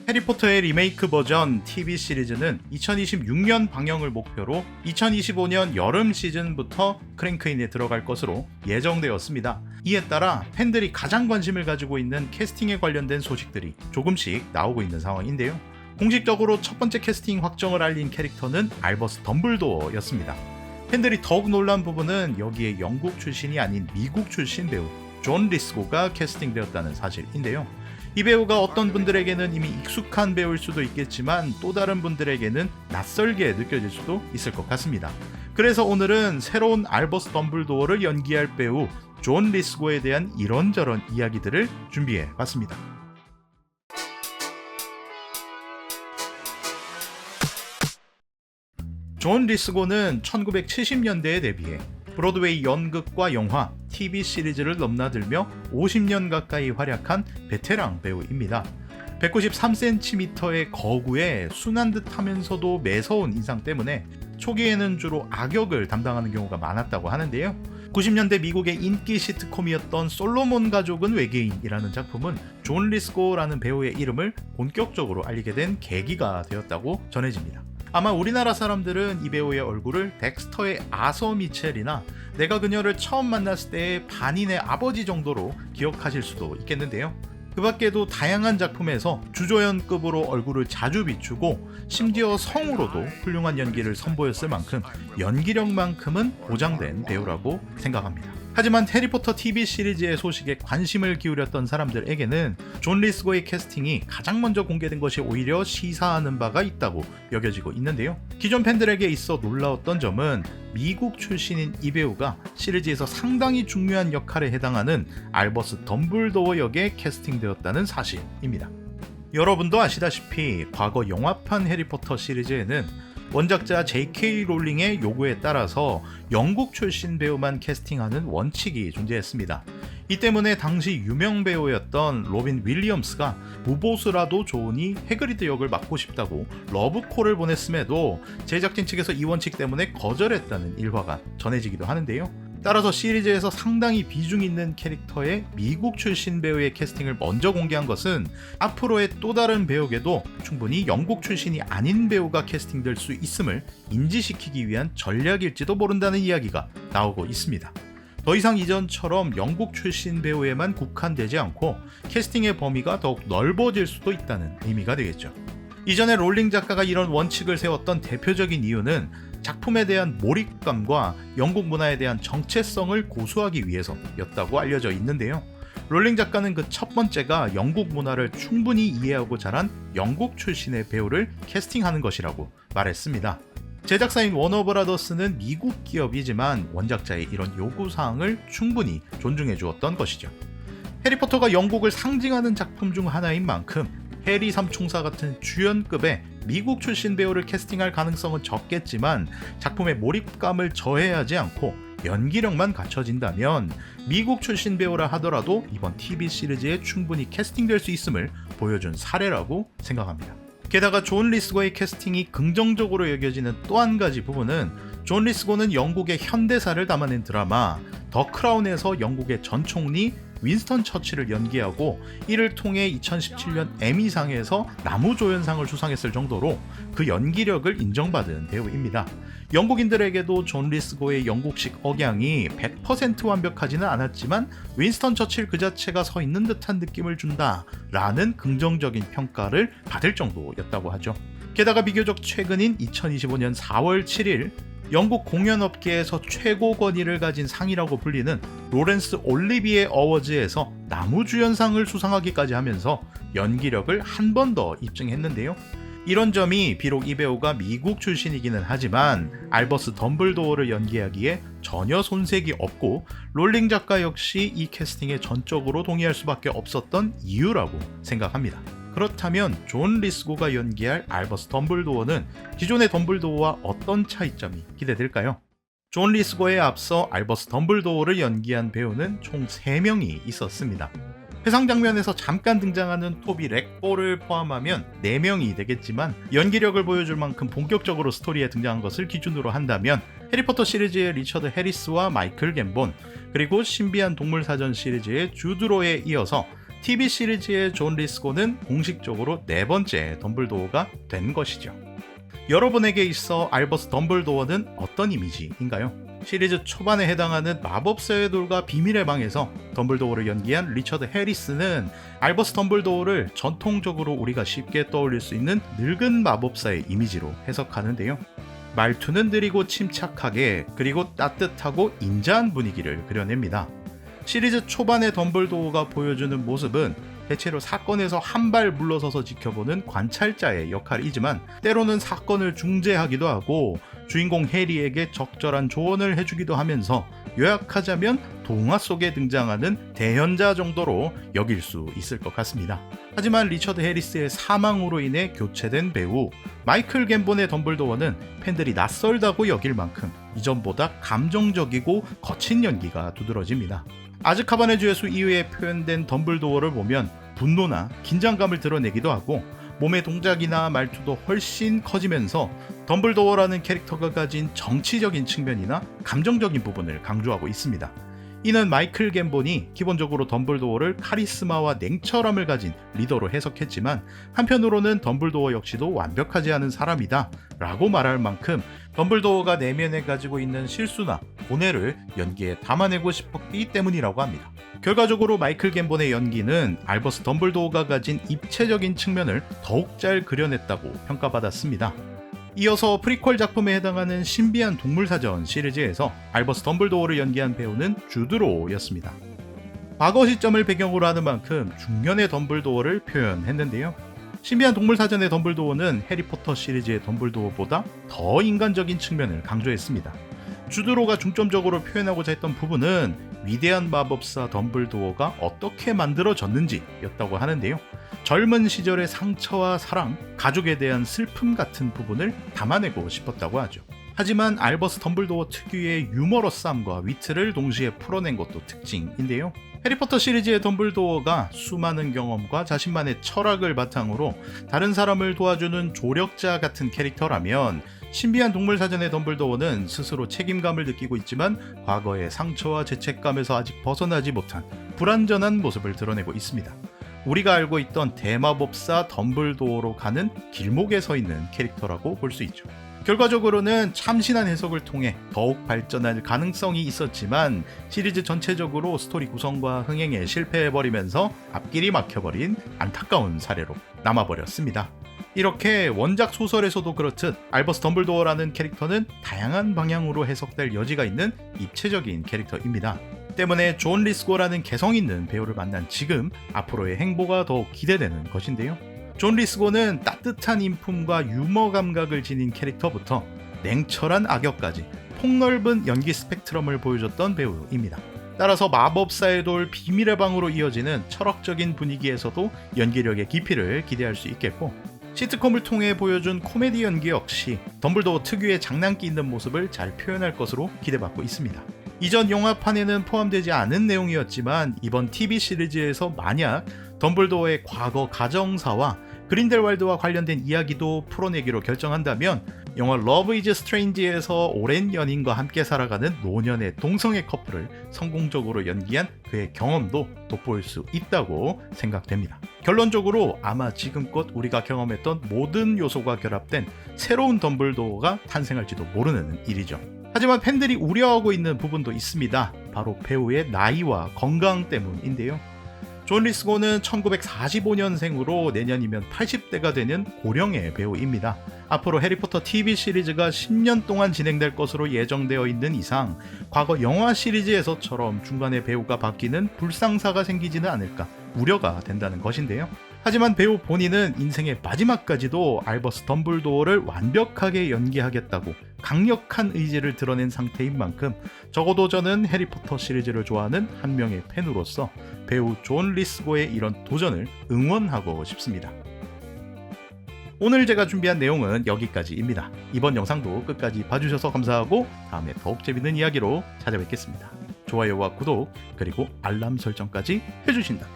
해리포터의 리메이크 버전 TV 시리즈는 2026년 방영을 목표로 2025년 여름 시즌부터 크랭크인에 들어갈 것으로 예정되었습니다. 이에 따라 팬들이 가장 관심을 가지고 있는 캐스팅에 관련된 소식들이 조금씩 나오고 있는 상황인데요. 공식적으로 첫 번째 캐스팅 확정을 알린 캐릭터는 알버스 덤블도어였습니다. 팬들이 더욱 놀란 부분은 여기에 영국 출신이 아닌 미국 출신 배우 존 리스고가 캐스팅되었다는 사실인데요. 이 배우가 어떤 분들에게는 이미 익숙한 배우일 수도 있겠지만 또 다른 분들에게는 낯설게 느껴질 수도 있을 것 같습니다. 그래서 오늘은 새로운 알버스 덤블도어를 연기할 배우 존 리스고에 대한 이런저런 이야기들을 준비해 봤습니다. 존 리스고는 1970년대에 데뷔해 브로드웨이 연극과 영화, TV 시리즈를 넘나들며 50년 가까이 활약한 베테랑 배우입니다. 193cm의 거구에 순한 듯 하면서도 매서운 인상 때문에 초기에는 주로 악역을 담당하는 경우가 많았다고 하는데요. 90년대 미국의 인기 시트콤이었던 솔로몬 가족은 외계인이라는 작품은 존 리스고라는 배우의 이름을 본격적으로 알리게 된 계기가 되었다고 전해집니다. 아마 우리나라 사람들은 이 배우의 얼굴을 덱스터의 아서 미첼이나 내가 그녀를 처음 만났을 때의 반인의 아버지 정도로 기억하실 수도 있겠는데요. 그 밖에도 다양한 작품에서 주조연급으로 얼굴을 자주 비추고 심지어 성우로도 훌륭한 연기를 선보였을 만큼 연기력만큼은 보장된 배우라고 생각합니다. 하지만 해리포터 TV 시리즈의 소식에 관심을 기울였던 사람들에게는 존 리스고의 캐스팅이 가장 먼저 공개된 것이 오히려 시사하는 바가 있다고 여겨지고 있는데요. 기존 팬들에게 있어 놀라웠던 점은 미국 출신인 이 배우가 시리즈에서 상당히 중요한 역할에 해당하는 알버스 덤블도어 역에 캐스팅되었다는 사실입니다. 여러분도 아시다시피 과거 영화판 해리포터 시리즈에는 원작자 J.K. 롤링의 요구에 따라서 영국 출신 배우만 캐스팅하는 원칙이 존재했습니다. 이 때문에 당시 유명 배우였던 로빈 윌리엄스가 무보수라도 좋으니 해그리드 역을 맡고 싶다고 러브콜을 보냈음에도 제작진 측에서 이 원칙 때문에 거절했다는 일화가 전해지기도 하는데요. 따라서 시리즈에서 상당히 비중 있는 캐릭터의 미국 출신 배우의 캐스팅을 먼저 공개한 것은 앞으로의 또 다른 배우에게도 충분히 영국 출신이 아닌 배우가 캐스팅될 수 있음을 인지시키기 위한 전략일지도 모른다는 이야기가 나오고 있습니다. 더 이상 이전처럼 영국 출신 배우에만 국한되지 않고 캐스팅의 범위가 더욱 넓어질 수도 있다는 의미가 되겠죠. 이전에 롤링 작가가 이런 원칙을 세웠던 대표적인 이유는 작품에 대한 몰입감과 영국 문화에 대한 정체성을 고수하기 위해서였다고 알려져 있는데요. 롤링 작가는 그 첫 번째가 영국 문화를 충분히 이해하고 자란 영국 출신의 배우를 캐스팅하는 것이라고 말했습니다. 제작사인 워너브라더스는 미국 기업이지만 원작자의 이런 요구사항을 충분히 존중해 주었던 것이죠. 해리포터가 영국을 상징하는 작품 중 하나인 만큼 해리 삼총사 같은 주연급의 미국 출신 배우를 캐스팅할 가능성은 적겠지만 작품의 몰입감을 저해하지 않고 연기력만 갖춰진다면 미국 출신 배우라 하더라도 이번 TV 시리즈에 충분히 캐스팅될 수 있음을 보여준 사례라고 생각합니다. 게다가 존 리스고의 캐스팅이 긍정적으로 여겨지는 또 한 가지 부분은 존 리스고는 영국의 현대사를 담아낸 드라마 더 크라운에서 영국의 전 총리 윈스턴 처칠을 연기하고 이를 통해 2017년 에미상에서 나무조연상을 수상했을 정도로 그 연기력을 인정받은 배우입니다. 영국인들에게도 존 리스고의 영국식 억양이 100% 완벽하지는 않았지만 윈스턴 처칠 그 자체가 서 있는 듯한 느낌을 준다라는 긍정적인 평가를 받을 정도였다고 하죠. 게다가 비교적 최근인 2025년 4월 7일 영국 공연업계에서 최고 권위를 가진 상이라고 불리는 로렌스 올리비에 어워즈에서 나무주연상을 수상하기까지 하면서 연기력을 한 번 더 입증했는데요. 이런 점이 비록 이 배우가 미국 출신이기는 하지만 알버스 덤블도어를 연기하기에 전혀 손색이 없고 롤링 작가 역시 이 캐스팅에 전적으로 동의할 수밖에 없었던 이유라고 생각합니다. 그렇다면 존 리스고가 연기할 알버스 덤블도어는 기존의 덤블도어와 어떤 차이점이 기대될까요? 존 리스고에 앞서 알버스 덤블도어를 연기한 배우는 총 3명이 있었습니다. 회상 장면에서 잠깐 등장하는 토비 렉볼을 포함하면 4명이 되겠지만 연기력을 보여줄 만큼 본격적으로 스토리에 등장한 것을 기준으로 한다면 해리포터 시리즈의 리처드 해리스와 마이클 갬본, 그리고 신비한 동물 사전 시리즈의 주드로에 이어서 TV 시리즈의 존 리스고는 공식적으로 네 번째 덤블도어가 된 것이죠. 여러분에게 있어 알버스 덤블도어는 어떤 이미지인가요? 시리즈 초반에 해당하는 마법사의 돌과 비밀의 방에서 덤블도어를 연기한 리처드 해리스는 알버스 덤블도어를 전통적으로 우리가 쉽게 떠올릴 수 있는 늙은 마법사의 이미지로 해석하는데요. 말투는 느리고 침착하게, 그리고 따뜻하고 인자한 분위기를 그려냅니다. 시리즈 초반의 덤블도어가 보여주는 모습은 대체로 사건에서 한 발 물러서서 지켜보는 관찰자의 역할이지만, 때로는 사건을 중재하기도 하고 주인공 해리에게 적절한 조언을 해주기도 하면서 요약하자면 동화 속에 등장하는 대현자 정도로 여길 수 있을 것 같습니다. 하지만 리처드 해리스의 사망으로 인해 교체된 배우 마이클 갬본의 덤블도어는 팬들이 낯설다고 여길 만큼 이전보다 감정적이고 거친 연기가 두드러집니다. 아즈카반의 죄수 이후에 표현된 덤블도어를 보면 분노나 긴장감을 드러내기도 하고 몸의 동작이나 말투도 훨씬 커지면서 덤블도어라는 캐릭터가 가진 정치적인 측면이나 감정적인 부분을 강조하고 있습니다. 이는 마이클 갬본이 기본적으로 덤블도어를 카리스마와 냉철함을 가진 리더로 해석했지만, 한편으로는 덤블도어 역시도 완벽하지 않은 사람이다 라고 말할 만큼 덤블도어가 내면에 가지고 있는 실수나 고뇌를 연기에 담아내고 싶었기 때문이라고 합니다. 결과적으로 마이클 갬본의 연기는 알버스 덤블도어가 가진 입체적인 측면을 더욱 잘 그려냈다고 평가받았습니다. 이어서 프리퀄 작품에 해당하는 신비한 동물사전 시리즈에서 알버스 덤블도어를 연기한 배우는 주드 로우였습니다. 과거 시점을 배경으로 하는 만큼 중년의 덤블도어를 표현했는데요. 신비한 동물사전의 덤블도어는 해리포터 시리즈의 덤블도어보다 더 인간적인 측면을 강조했습니다. 주드 로우가 중점적으로 표현하고자 했던 부분은 위대한 마법사 덤블도어가 어떻게 만들어졌는지였다고 하는데요. 젊은 시절의 상처와 사랑, 가족에 대한 슬픔 같은 부분을 담아내고 싶었다고 하죠. 하지만 알버스 덤블도어 특유의 유머러스함과 위트를 동시에 풀어낸 것도 특징인데요. 해리포터 시리즈의 덤블도어가 수많은 경험과 자신만의 철학을 바탕으로 다른 사람을 도와주는 조력자 같은 캐릭터라면, 신비한 동물사전의 덤블도어는 스스로 책임감을 느끼고 있지만 과거의 상처와 죄책감에서 아직 벗어나지 못한 불완전한 모습을 드러내고 있습니다. 우리가 알고 있던 대마법사 덤블도어로 가는 길목에 서 있는 캐릭터라고 볼 수 있죠. 결과적으로는 참신한 해석을 통해 더욱 발전할 가능성이 있었지만, 시리즈 전체적으로 스토리 구성과 흥행에 실패해버리면서 앞길이 막혀버린 안타까운 사례로 남아버렸습니다. 이렇게 원작 소설에서도 그렇듯 알버스 덤블도어라는 캐릭터는 다양한 방향으로 해석될 여지가 있는 입체적인 캐릭터입니다. 때문에 존 리스고라는 개성 있는 배우를 만난 지금 앞으로의 행보가 더욱 기대되는 것인데요. 존 리스고는 따뜻한 인품과 유머 감각을 지닌 캐릭터부터 냉철한 악역까지 폭넓은 연기 스펙트럼을 보여줬던 배우입니다. 따라서 마법사의 돌 비밀의 방으로 이어지는 철학적인 분위기에서도 연기력의 깊이를 기대할 수 있겠고, 시트콤을 통해 보여준 코미디 연기 역시 덤블도어 특유의 장난기 있는 모습을 잘 표현할 것으로 기대받고 있습니다. 이전 영화판에는 포함되지 않은 내용이었지만, 이번 TV 시리즈에서 만약 덤블도어의 과거 가정사와 그린델왈드와 관련된 이야기도 풀어내기로 결정한다면, 영화 러브 이즈 스트레인지에서 오랜 연인과 함께 살아가는 노년의 동성애 커플을 성공적으로 연기한 그의 경험도 돋보일 수 있다고 생각됩니다. 결론적으로 아마 지금껏 우리가 경험했던 모든 요소가 결합된 새로운 덤블도어가 탄생할지도 모르는 일이죠. 하지만 팬들이 우려하고 있는 부분도 있습니다. 바로 배우의 나이와 건강 때문인데요. 존 리스고는 1945년생으로 내년이면 80대가 되는 고령의 배우입니다. 앞으로 해리포터 TV 시리즈가 10년 동안 진행될 것으로 예정되어 있는 이상 과거 영화 시리즈에서처럼 중간에 배우가 바뀌는 불상사가 생기지는 않을까 우려가 된다는 것인데요. 하지만 배우 본인은 인생의 마지막까지도 알버스 덤블도어를 완벽하게 연기하겠다고 강력한 의지를 드러낸 상태인 만큼, 적어도 저는 해리포터 시리즈를 좋아하는 한 명의 팬으로서 배우 존 리스고의 이런 도전을 응원하고 싶습니다. 오늘 제가 준비한 내용은 여기까지입니다. 이번 영상도 끝까지 봐주셔서 감사하고 다음에 더욱 재밌는 이야기로 찾아뵙겠습니다. 좋아요와 구독 그리고 알람 설정까지 해주신다